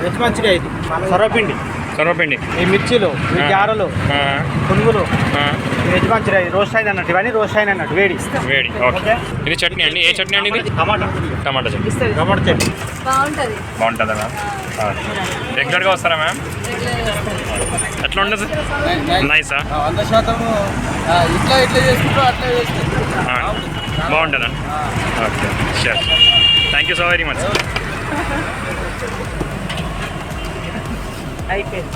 Veg మంచిగా ఇది సర్వపిండి ఈ మిర్చీలు ఈ గారెలు పునుగులు వెజ్ మంచిగా రోస్ట్ అయిన అన్నట్టు ఇవన్నీ రోస్ట్ అయిన అన్నట్టు వేడి ఓకే. ఇది చట్నీ అండి, ఏ చట్నీ అండి ఇది? టమాటా చట్నీ. టమాటా చట్నీ బాగుంటుందా రెగ్యులర్గా వస్తారా మ్యామ్? ఎట్లా ఉంటుంది? నైసా? 100% ఇట్లా చేసుకుంటారు అట్లా చేసుకుంటారు. బాగుంటుందా? Okay sure, thank you so very much. అయిపోయింది.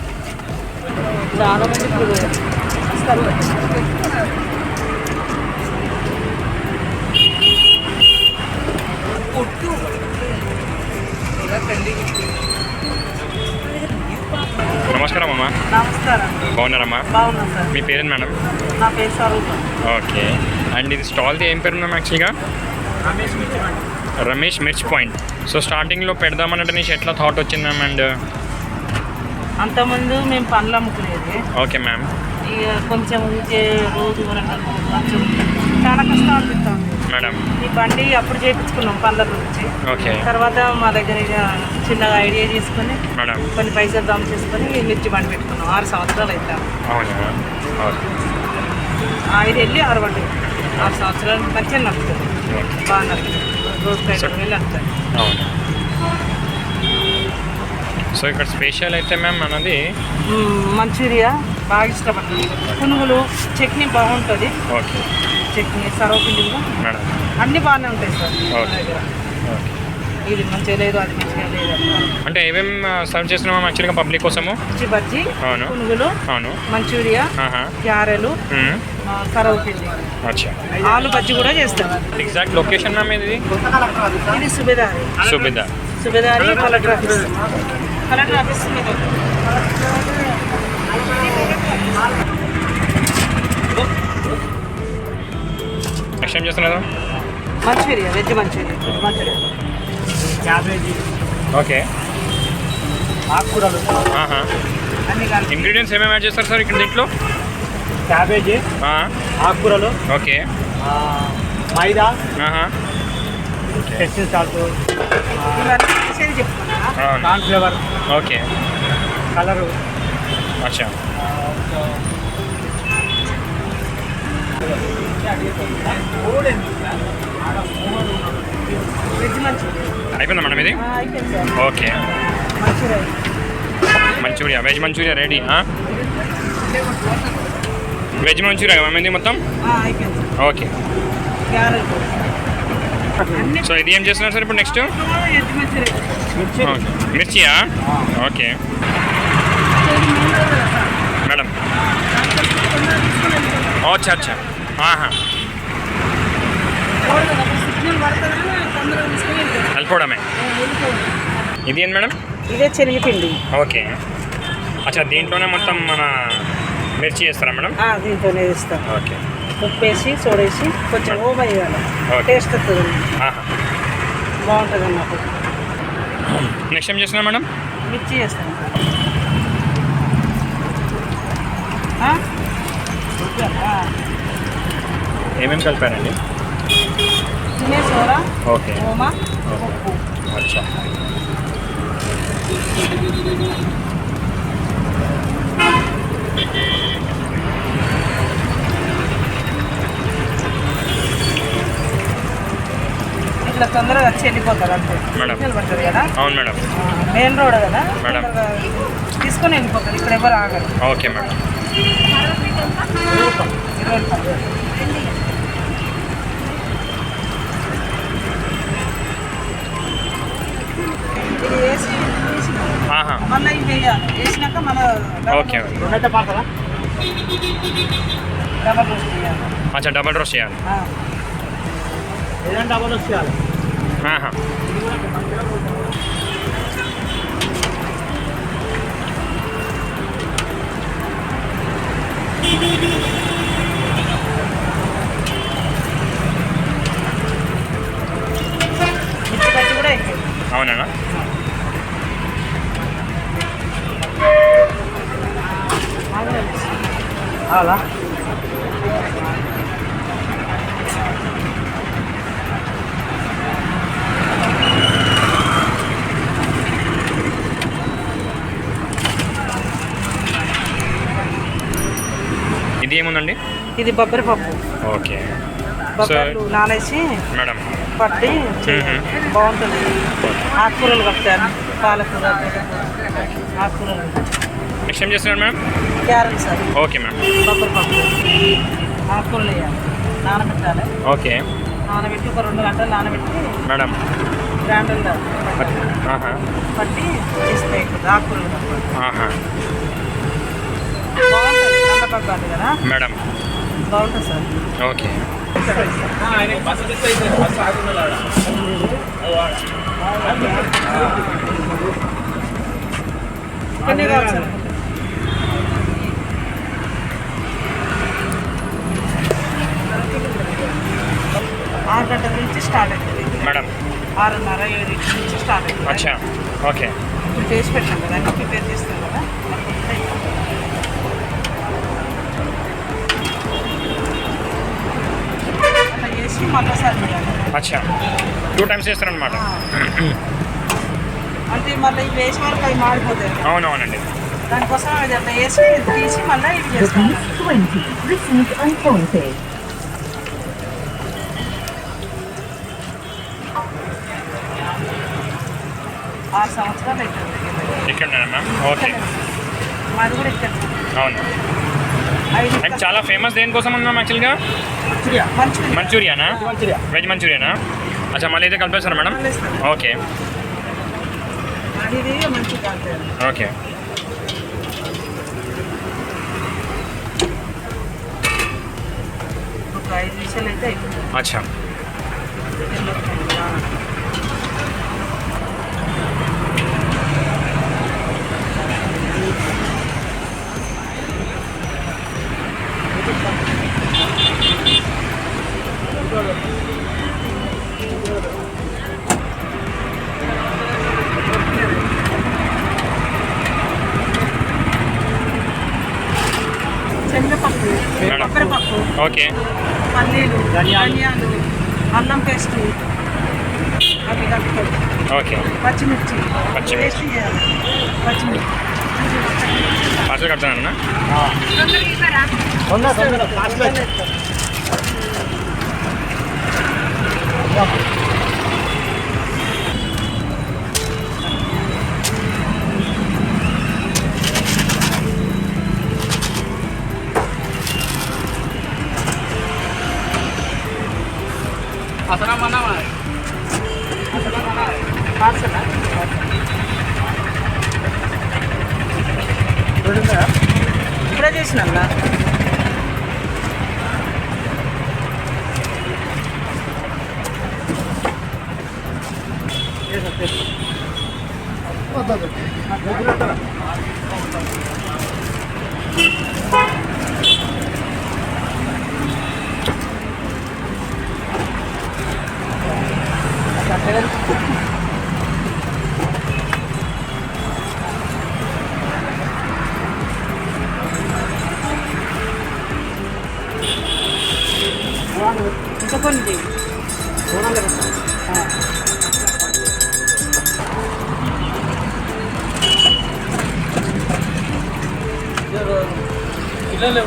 చాలా మంది ఇప్పుడు వస్తారు. నమస్కారం అమ్మా. నమస్కారం. బాగున్నారమ్మా? బాగున్నాం సార్. మీ పేరేంటి మేడం? నా పేరు స్వరూప. ఓకే. అండ్ ఇది స్టాల్ది ఏం పేరు మ్యామ్ యాక్చువల్గా? రమేష్ మిర్చ్ పాయింట్. సో స్టార్టింగ్లో పెడదామన్నట్టు నీకు ఎట్లా థాట్ వచ్చింది మ్యామ్? అండ్ అంతకుముందు మేము పండ్లు అమ్ముకునేది. Okay ma'am. ఇక కొంచెం రోజు కొంచెం చాలా కష్టం అనిపిస్తుంది మేడం. ఈ బండి అప్పుడు చేయించుకున్నాం పండ్ల గురించి. ఓకే. తర్వాత మా దగ్గర ఇక చిన్నగా ఐడియా తీసుకొని మేడం కొన్ని పైసలు దమ్ చేసుకొని మిర్చి బండి పెట్టుకున్నాం. 6 సంవత్సరాలు అవుతాం. అవునా? ఓకే. 5 వెళ్ళి 6 బండి 6 సంవత్సరాలు మంచిగా నడుస్తుంది. బాగా నడుస్తుంది. రోజు 5 వెళ్ళి నడుస్తుంది. అవును. సో ఇక్కడ స్పెషల్ అయితే మ్యామ్ మనది మంచూరియా బాగా ఇష్టపడుతుంది. పునుగులు చట్నీ బాగుంటుంది. ఓకే. చట్నీ సర్వపిండి మేడం అన్నీ బాగానే ఉంటాయి సార్ మా దగ్గర. ఇది మంచిగా లేదు అది మంచిగా లేదు. అంటే ఏమేమి సర్వ్ చేస్తున్నాం యాక్చువల్గా పబ్లిక్ కోసము? మిర్చి బజ్జీ, అవును, పునుగులు, అవును, మంచూరియా, గారెలు, సర్వపిండి, అచ్చా, ఆలు బజ్జీ కూడా చేస్తాం. ఎగ్జాక్ట్ లొకేషన్ మ్యామ్ ఇది? ఇది సుబేదారి. కలెక్టర్ ఆఫీస్ మీద. నెక్స్ట్ ఏం చేస్తున్నారు? Manchurian, veg manchurian. Cabbage, okay, ఆకుకూరలు, అన్ని కానీ ఇంగ్రీడియంట్స్ ఏమేమి యాడ్ చేస్తారు సార్ ఇక్కడ దీంట్లో? క్యాబేజీ, ఆకుకూరలు, okay, maida, okay, testing salt, ఇవన్నీ చెప్తున్నా. కార్న్ ఫ్లేవర్, ఓకే, కలరు, అచ్చా, వెజ్ మంచూరియా అయిపోయిందా మేడం ఇది? అయిపోయింది sir. Okay. Manchurian, veg manchurian ready. Veg manchurian ma'am ఇది మొత్తం? అయిపోయింది సార్. ఓకే. గారెలు. సో ఇది ఏం చేస్తున్నారు సార్ ఇప్పుడు నెక్స్ట్? Veg manchurian. మిర్చియా? Okay madam. అచ్చా అచ్చా. వెళ్ళిపోవడమే. ఇది ఏంటి మేడం? ఇదే శనగపిండి. ఓకే. అచ్చా, దీంట్లోనే మొత్తం మన మిర్చి చేస్తారా మేడం? దీంట్లోనే ఇస్తాం. ఓకే. ఉప్పు వేసి సోడేసి కొంచెం ఓవర్ వేయాలి. టేస్ట్ వస్తుంది, బాగుంటుంది అన్నట్టు. నెక్స్ట్ ఏం చేస్తున్నా మేడం? మిర్చి చేస్తాం. ఏమేమి కలిపారండి? తినే సోడా, ఓకే, ఓమా, ఉప్పు. అచ్చా. ఇట్లా తొందరగా వచ్చి వెళ్ళిపోతారు అంతే. సిగ్నల్ పడుతుంది కదా. అవును మేడం. మెయిన్ రోడ్ కదా మేడం. తీసుకొని వెళ్ళిపోతారు. ఇక్కడ ఎవరు ఆగరు. Okay madam. ఇది వేసి మళ్ళీ ఇది వేయాలి. వేసినాక మళ్ళీ ఓకే. డబల్ రోస్ట్ చేయాలి. అచ్చా, డబల్ రోస్ట్ చేయాలి. ఏదైనా డబల్ రోస్ట్ చేయాలి. మిర్చి బజ్జీ కూడా అయిపోయింది. అవునా? అలా ఇది ఏముందండి? ఇది బొబ్బరి పప్పు. ఓకే. బొబ్బర్లు నానేసి మేడం పట్టి బాగుంటుంది. ఆకుకూరలు కప్తాను, పాలకూర, ఆకుకూరలు. నెక్స్ట్ ఏం చేస్తున్నారు madam? Carrot sir. Okay madam. బొబ్బరి పప్పు, ఆకుకూరలు వేయాలి, నానబెట్టాలి. ఓకే. నానబెట్టి ఒక 2 గంటలు నానబెట్టి మేడం గ్రైండర్లో పట్టి వేస్తే ఆకుకూరలు బాగుంటుంది. కందపప్పు కదా మేడం. బాగుంటుంది సార్. ఓకే. ఇక్కడనే కావాలి సార్. ఆరు గంటల నుంచి స్టార్ట్ అవుతుంది మేడం. 6:30, 7 నుంచి స్టార్ట్ అవుతుంది. అచ్చా. ఓకే. ఇప్పుడు చేసి పెట్టాం కదా, అన్నీ ప్రిపేర్ చేస్తాం కదా. అట్లా చేసి మళ్ళీ సార్ అచ్చా 2 టైమ్స్ చేస్తారనమాట. అంటే మళ్ళీ ఇవి వేసే వరకు అవి మాడిపోతాయి. అవునవునండి. దానికోసం అది అట్లా వేసి తీసి మళ్ళీ ఇవి చేస్తాం. 6 సంవత్సరాలు అవుతుంది ఇక్కడనేనా? ఓకే. మాది కూడా ఇక్కడ. అవును. అండ్ చాలా ఫేమస్ దేనికోసం ఉన్నాం యాక్చువల్గా? మంచూరియానా? వెజ్ మంచూరియానా? అచ్చా మళ్ళీ అయితే కలిపేస్తారా మేడం? ఓకే. ఓకే. ఒక 5 నిమిషాలు అయితే అయిపోతుంది. అచ్చా. శనగపప్పు, కొబ్బరిపప్పు, ఓకే. పల్లీలు, ధనియాలు, అల్లం పేస్ట్, అవి కలుపుతారు. ఓకే. పచ్చిమిర్చి పచ్చిమిర్చి. పేస్ట్ చేయాలి. పచ్చిమిర్చి పార్సల్ కడతానన్నా? ఇప్పుడే చేసినా ఇంకా కొన్ని పిల్లలు